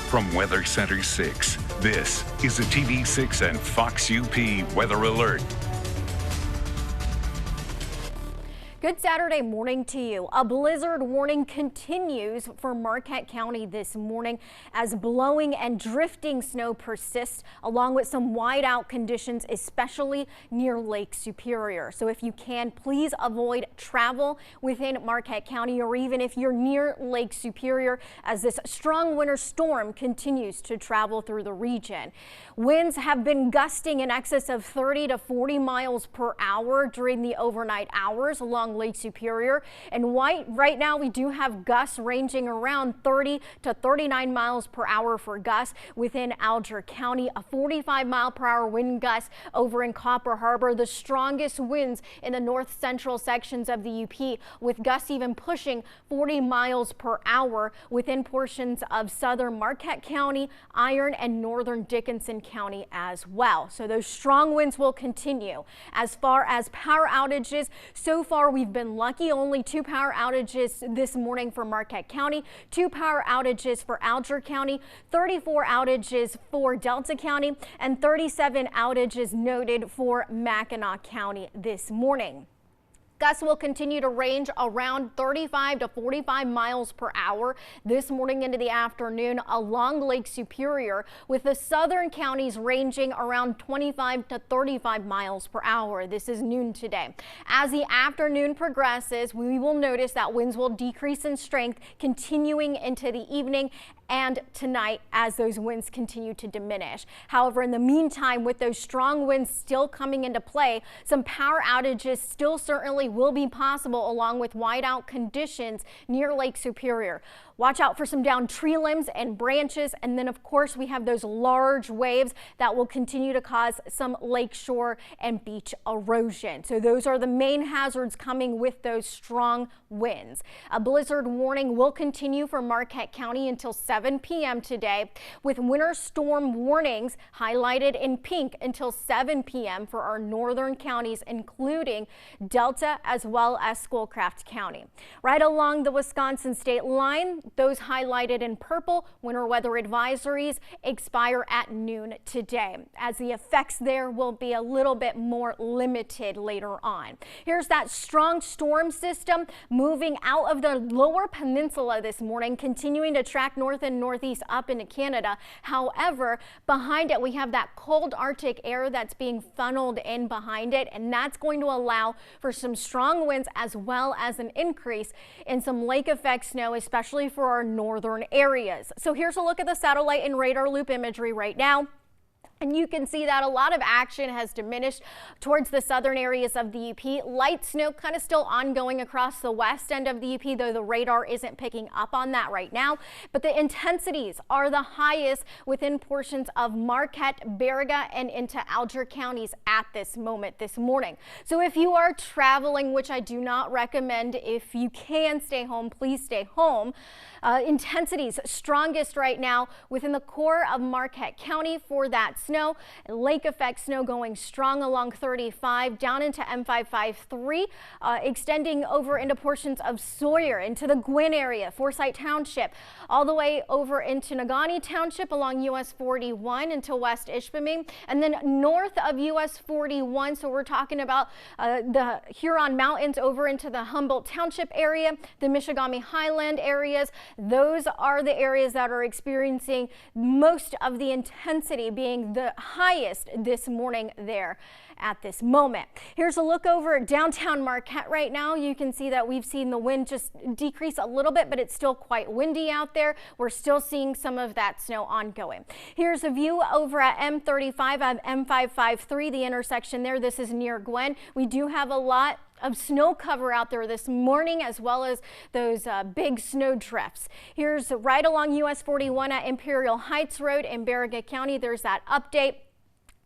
From Weather Center 6, this is a TV6 and Fox UP Weather Alert. Good Saturday morning to you. A blizzard warning continues for Marquette County this morning as blowing and drifting snow persists, along with some whiteout conditions, especially near Lake Superior. So if you can, please avoid travel within Marquette County, or even if you're near Lake Superior, as this strong winter storm continues to travel through the region. Winds have been gusting in excess of 30 to 40 miles per hour during the overnight hours along Lake Superior. And right now we do have gusts ranging around 30 to 39 miles per hour for gusts within Alger County, a 45-mile-per-hour wind gust over in Copper Harbor, the strongest winds in the north central sections of the UP, with gusts even pushing 40 miles per hour within portions of southern Marquette County, Iron, and northern Dickinson County as well. So those strong winds will continue. As far as power outages, so far we've been lucky. Only 2 power outages this morning for Marquette County, 2 power outages for Alger County, 34 outages for Delta County, and 37 outages noted for Mackinac County this morning. Gusts will continue to range around 35 to 45 miles per hour this morning into the afternoon along Lake Superior, with the southern counties ranging around 25 to 35 miles per hour. This is noon today. As the afternoon progresses, we will notice that winds will decrease in strength, continuing into the evening and tonight as those winds continue to diminish. However, in the meantime, with those strong winds still coming into play, some power outages still certainly will be possible, along with whiteout conditions near Lake Superior. Watch out for some downed tree limbs and branches, and then of course we have those large waves that will continue to cause some lakeshore and beach erosion. So those are the main hazards coming with those strong winds. A blizzard warning will continue for Marquette County until 7 p.m. today, with winter storm warnings highlighted in pink until 7 p.m. for our northern counties, including Delta as well as Schoolcraft County. Right along the Wisconsin state line, those highlighted in purple winter weather advisories expire at noon today, as the effects there will be a little bit more limited later on. Here's that strong storm system moving out of the lower peninsula this morning, continuing to track north and northeast up into Canada. However, behind it we have that cold Arctic air that's being funneled in behind it, and that's going to allow for some strong winds as well as an increase in some lake effect snow, especially for our northern areas. So here's a look at the satellite and radar loop imagery right now. And you can see that a lot of action has diminished towards the southern areas of the UP. Light snow kind of still ongoing across the west end of the UP, though the radar isn't picking up on that right now. But the intensities are the highest within portions of Marquette, Baraga, and into Alger counties at this moment this morning. So if you are traveling, which I do not recommend, if you can stay home, please stay home. Intensities strongest right now within the core of Marquette County for that snow. Lake effect snow going strong along 35 down into M553, extending over into portions of Sawyer, into the Gwinn area, Forsyth Township, all the way over into Negaunee Township along US 41 into West Ishpeming, and then north of US 41. So we're talking about the Huron Mountains over into the Humboldt Township area, the Michigamme Highland areas. Those are the areas that are experiencing most of the intensity, being the highest this morning there at this moment. Here's a look over at downtown Marquette right now. You can see that we've seen the wind just decrease a little bit, but it's still quite windy out there. We're still seeing some of that snow ongoing. Here's a view over at M35 of M553, the intersection there. This is near Gwinn. We do have a lot of snow cover out there this morning, as well as those big snow drifts. Here's right along US 41 at Imperial Heights Road in Baraga County. There's that update.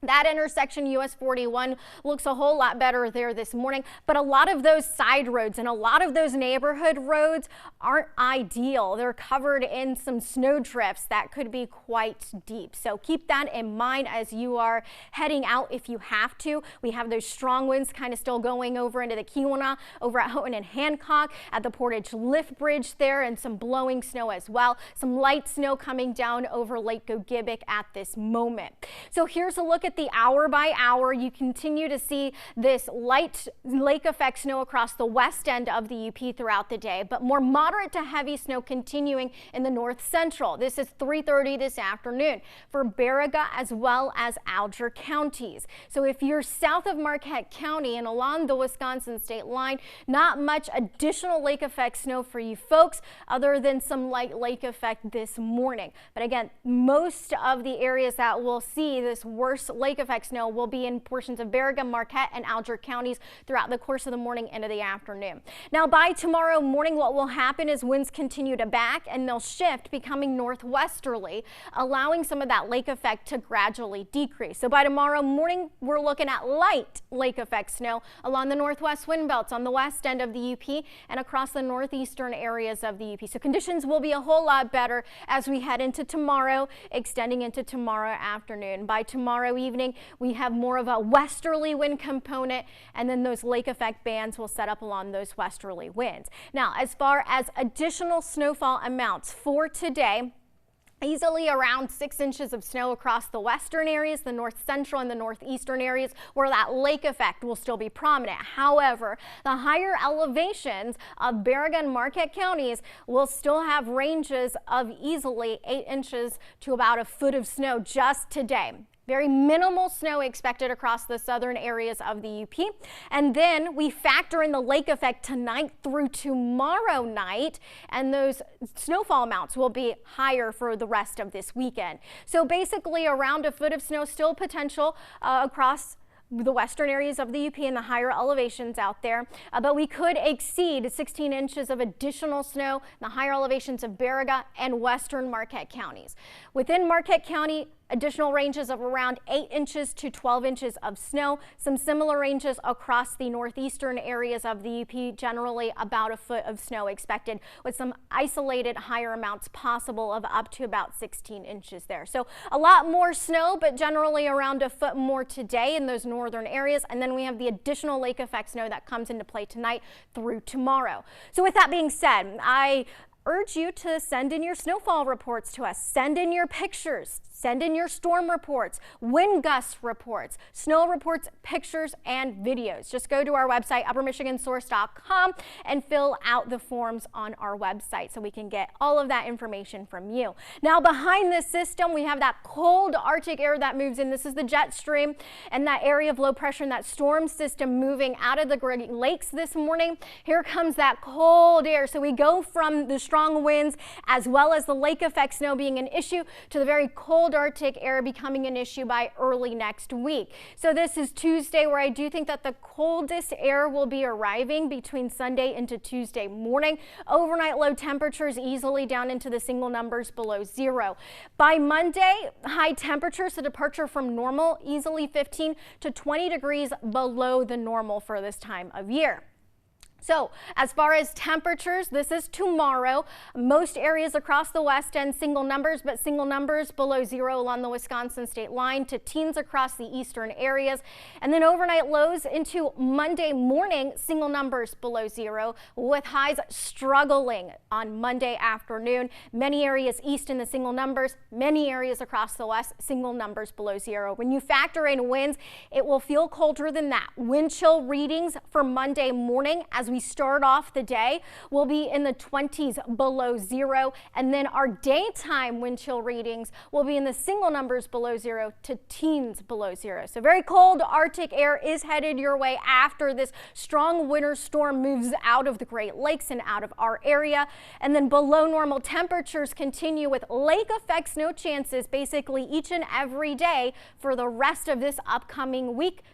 That intersection, US 41, looks a whole lot better there this morning, but a lot of those side roads and a lot of those neighborhood roads aren't ideal. They're covered in some snow drifts that could be quite deep. So keep that in mind as you are heading out if you have to. We have those strong winds kind of still going over into the Keweenaw, over at Houghton and Hancock, at the Portage Lift Bridge there, and some blowing snow as well. Some light snow coming down over Lake Gogebic at this moment. So here's a look at the hour by hour. You continue to see this light lake effect snow across the west end of the UP throughout the day, but more moderate to heavy snow continuing in the north central. This is 3:30 this afternoon for Baraga as well as Alger counties. So if you're south of Marquette County and along the Wisconsin state line, not much additional lake effect snow for you folks other than some light lake effect this morning. But again, most of the areas that will see this worst lake effect snow will be in portions of Baraga, Marquette, and Alger counties throughout the course of the morning into the afternoon. Now by tomorrow morning, what will happen is winds continue to back and they'll shift, becoming northwesterly, allowing some of that lake effect to gradually decrease. So by tomorrow morning, we're looking at light lake effect snow along the northwest wind belts on the west end of the UP and across the northeastern areas of the UP. So conditions will be a whole lot better as we head into tomorrow, extending into tomorrow afternoon. By tomorrow evening, we have more of a westerly wind component, and then those lake effect bands will set up along those westerly winds. Now, as far as additional snowfall amounts for today, easily around 6 inches of snow across the western areas, the north central and the northeastern areas where that lake effect will still be prominent. However, the higher elevations of Baraga and Marquette counties will still have ranges of easily 8 inches to about a foot of snow just today. Very minimal snow expected across the southern areas of the UP. And then we factor in the lake effect tonight through tomorrow night, and those snowfall amounts will be higher for the rest of this weekend. So basically around a foot of snow still potential across the western areas of the UP and the higher elevations out there, but we could exceed 16 inches of additional snow in the higher elevations of Baraga and western Marquette counties. Within Marquette County, additional ranges of around 8 inches to 12 inches of snow. Some similar ranges across the northeastern areas of the UP, generally about a foot of snow expected, with some isolated higher amounts possible of up to about 16 inches there. So a lot more snow, but generally around a foot more today in those northern areas. And then we have the additional lake effect snow that comes into play tonight through tomorrow. So with that being said, I urge you to send in your snowfall reports to us. Send in your pictures. Send in your storm reports, wind gust reports, snow reports, pictures, and videos. Just go to our website, uppermichigansource.com, and fill out the forms on our website so we can get all of that information from you. Now, behind this system, we have that cold Arctic air that moves in. This is the jet stream and that area of low pressure and that storm system moving out of the Great Lakes this morning. Here comes that cold air. So we go from the strong winds as well as the lake effect snow being an issue to the very cold Arctic air becoming an issue by early next week. So this is Tuesday, where I do think that the coldest air will be arriving between Sunday into Tuesday morning. Overnight low temperatures easily down into the single numbers below zero. By Monday, high temperatures, a departure from normal, easily 15 to 20 degrees below the normal for this time of year. So as far as temperatures, this is tomorrow. Most areas across the west end single numbers, but single numbers below zero along the Wisconsin state line, to teens across the eastern areas. And then overnight lows into Monday morning, single numbers below zero, with highs struggling on Monday afternoon. Many areas east in the single numbers, many areas across the west, single numbers below zero. When you factor in winds, it will feel colder than that. Wind chill readings for Monday morning as we start off the day will be in the 20s below zero, and then our daytime wind chill readings will be in the single numbers below zero to teens below zero. So very cold Arctic air is headed your way after this strong winter storm moves out of the Great Lakes and out of our area. And then below normal temperatures continue with lake effect snow chances basically each and every day for the rest of this upcoming week.